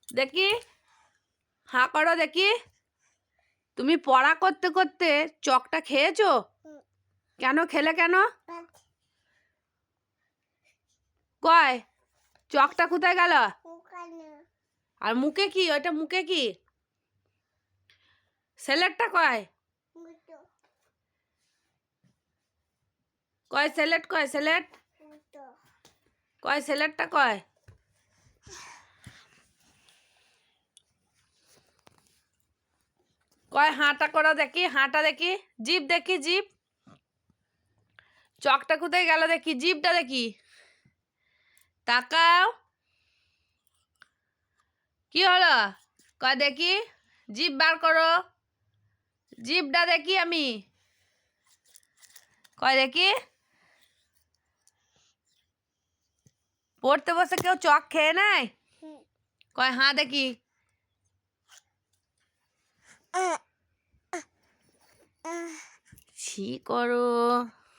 দেখি, হাঁ করো দেখি। তুমি পড়া করতে করতে চকটা খেয়েছো? কেন খেলে কেন? কয় চকটা কোথায় গেল? আর মুখে কি? ওইটা মুখে কি? স্যালাডটা কয়? কয় স্যালাড, কয় স্যালাড, কয় স্যালাডটা কয়? কয় হাঁটা করো দেখি, হাঁটা দেখি, জিভ দেখি, জিভ। চকটা কোথায় গেল দেখি, জিভটা দেখি। তাকাও, কি হলো? কয় দেখি, জিভ বার করো, জিভটা দেখি আমি। কয় দেখি, পড়তে বসে কেউ চক খেয়ে নেয়? কয় হাঁ দেখি। ছি করো।